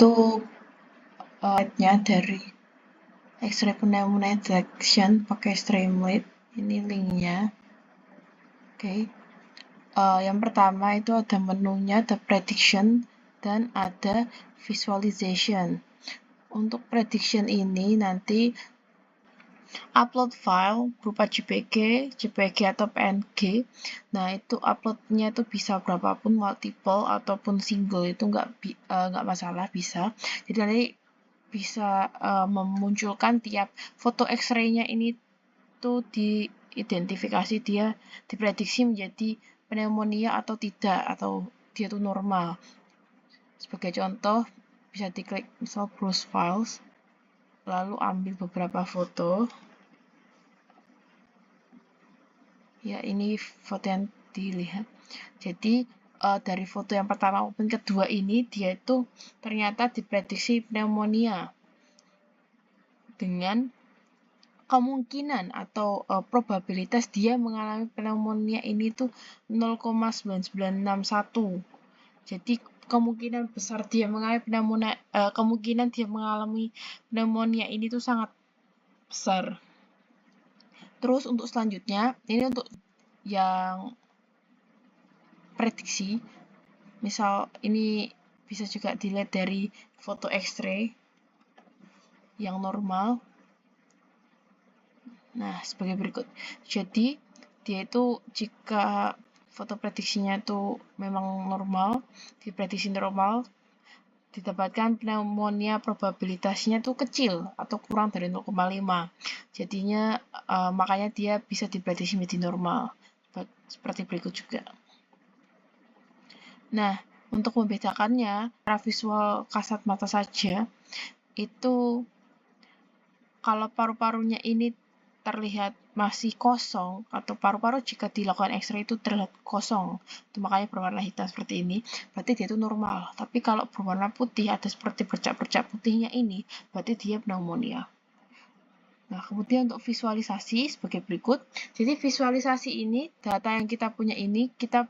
Untuk nya dari X-ray pneumonia detection pakai Streamlit. Ini linknya. Oke. Yang pertama itu ada menunya, ada prediction dan ada visualization. Untuk prediction ini nanti upload file berupa JPG atau PNG. Nah, itu uploadnya itu bisa berapapun, multiple ataupun single, itu nggak masalah, bisa. Jadi nanti bisa memunculkan tiap foto X-ray-nya ini tuh diidentifikasi, dia diprediksi menjadi pneumonia atau tidak, atau dia tuh normal. Sebagai contoh, bisa diklik misal browse files, lalu ambil beberapa foto. Ya, ini foto yang dilihat. Jadi dari foto yang pertama maupun kedua ini, dia itu ternyata diprediksi pneumonia dengan kemungkinan atau probabilitas dia mengalami pneumonia ini tuh 0,9961. Jadi kemungkinan dia mengalami pneumonia ini tuh sangat besar. Terus untuk selanjutnya, ini untuk yang prediksi. Misal ini bisa juga dilihat dari foto X-ray yang normal. Nah, sebagai berikut. Jadi, dia itu jika foto prediksinya itu memang normal, diprediksi normal, didapatkan pneumonia probabilitasnya itu kecil atau kurang dari 0,5. Jadinya makanya dia bisa diprediksi menjadi normal. Seperti berikut juga. Nah, untuk membedakannya, secara visual kasat mata saja, itu kalau paru-parunya ini terlihat masih kosong, atau paru-paru jika dilakukan X-ray itu terlihat kosong, itu makanya berwarna hitam seperti ini, berarti dia itu normal. Tapi kalau berwarna putih, ada seperti bercak-bercak putihnya ini, berarti dia pneumonia. Nah, kemudian untuk visualisasi sebagai berikut. Jadi visualisasi ini, data yang kita punya ini, kita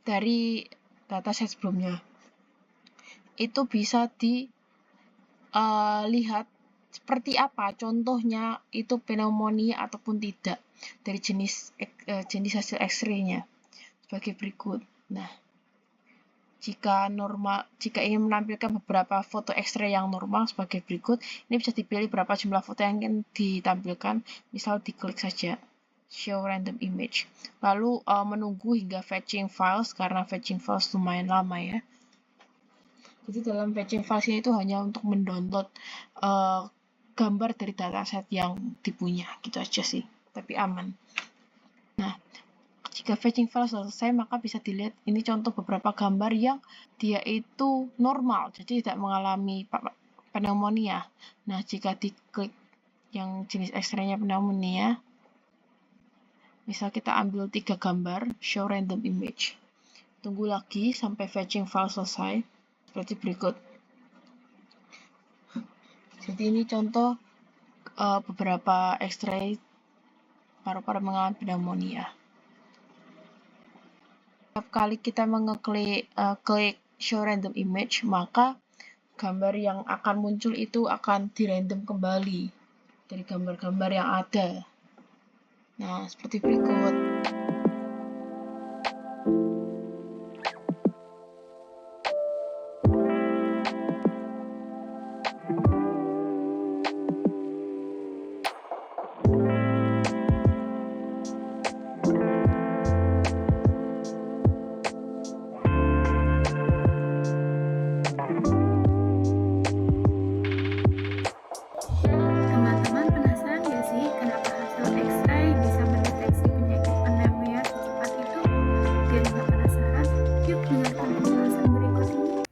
dari dataset sebelumnya. Itu bisa dilihat seperti apa contohnya itu pneumonia ataupun tidak dari jenis hasil X-ray-nya sebagai berikut. Nah, jika ingin menampilkan beberapa foto X-ray yang normal sebagai berikut, ini bisa dipilih berapa jumlah foto yang ingin ditampilkan. Misal diklik saja show random image, lalu menunggu hingga fetching files, karena fetching files lumayan lama ya. Jadi dalam fetching files ini itu hanya untuk mendownload gambar dari dataset yang dipunya, gitu aja sih, tapi aman. Nah, jika fetching file selesai, maka bisa dilihat ini contoh beberapa gambar yang dia itu normal, jadi tidak mengalami pneumonia. Nah, jika diklik yang jenis X-ray-nya pneumonia, misal kita ambil 3 gambar, show random image. Tunggu lagi sampai fetching file selesai, seperti berikut. Jadi ini contoh beberapa X-ray paru-paru mengalami pneumonia. Setiap kali kita klik show random image, maka gambar yang akan muncul itu akan dirandom kembali dari gambar-gambar yang ada. Nah, seperti berikut. Teman-teman penasaran nggak sih kenapa hasil X-ray bisa mendeteksi penyakit pneumonia secepat itu? Biar nggak penasaran, yuk dengarkan penjelasan berikut ini.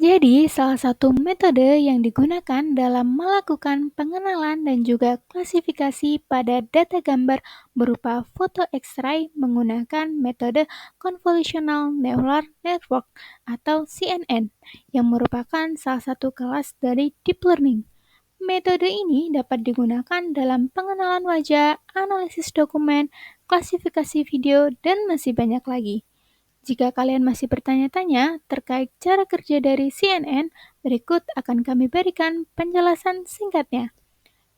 Jadi, salah satu metode yang digunakan dalam melakukan pengenalan dan juga klasifikasi pada data gambar berupa foto X-ray menggunakan metode Convolutional Neural Network atau CNN, yang merupakan salah satu kelas dari deep learning. Metode ini dapat digunakan dalam pengenalan wajah, analisis dokumen, klasifikasi video, dan masih banyak lagi. Jika kalian masih bertanya-tanya terkait cara kerja dari CNN, berikut akan kami berikan penjelasan singkatnya.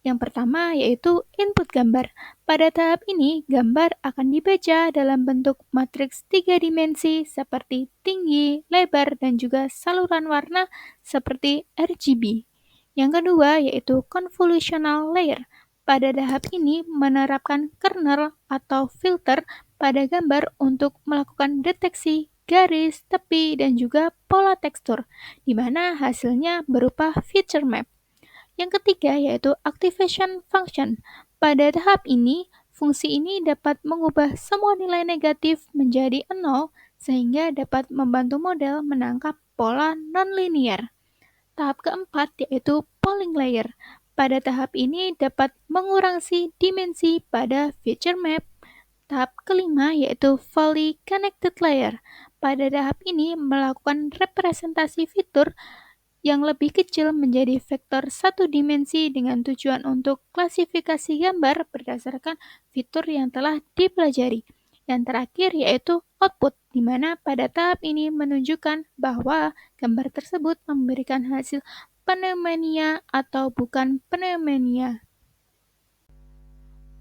Yang pertama yaitu input gambar. Pada tahap ini, gambar akan dibaca dalam bentuk matriks 3 dimensi seperti tinggi, lebar, dan juga saluran warna seperti RGB. Yang kedua yaitu convolutional layer. Pada tahap ini menerapkan kernel atau filter pada gambar untuk melakukan deteksi garis, tepi, dan juga pola tekstur, di mana hasilnya berupa feature map. Yang ketiga yaitu activation function. Pada tahap ini, fungsi ini dapat mengubah semua nilai negatif menjadi 0 sehingga dapat membantu model menangkap pola nonlinear. Tahap keempat yaitu polling layer. Pada tahap ini dapat mengurangi dimensi pada feature map. Tahap kelima yaitu fully connected layer. Pada tahap ini melakukan representasi fitur yang lebih kecil menjadi vektor satu dimensi dengan tujuan untuk klasifikasi gambar berdasarkan fitur yang telah dipelajari. Yang terakhir yaitu output, di mana pada tahap ini menunjukkan bahwa gambar tersebut memberikan hasil pneumonia atau bukan pneumonia.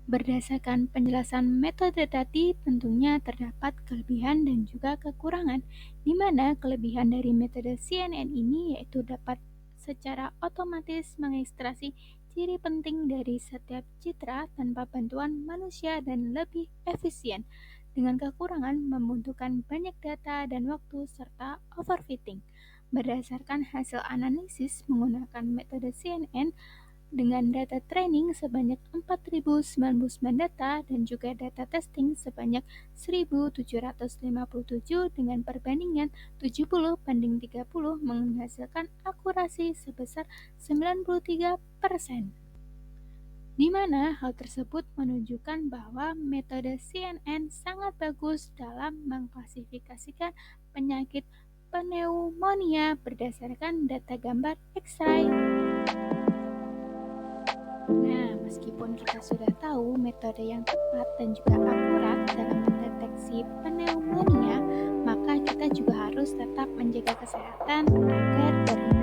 Berdasarkan penjelasan metode tadi, tentunya terdapat kelebihan dan juga kekurangan, di mana kelebihan dari metode CNN ini yaitu dapat secara otomatis mengekstraksi ciri penting dari setiap citra tanpa bantuan manusia dan lebih efisien. Dengan kekurangan membutuhkan banyak data dan waktu serta overfitting. Berdasarkan hasil analisis menggunakan metode CNN, dengan data training sebanyak 4.099 data dan juga data testing sebanyak 1.757 dengan perbandingan 70:30 menghasilkan akurasi sebesar 93%. Di mana hal tersebut menunjukkan bahwa metode CNN sangat bagus dalam mengklasifikasikan penyakit pneumonia berdasarkan data gambar X-ray. Nah, meskipun kita sudah tahu metode yang tepat dan juga akurat dalam mendeteksi pneumonia, maka kita juga harus tetap menjaga kesehatan agar terhindar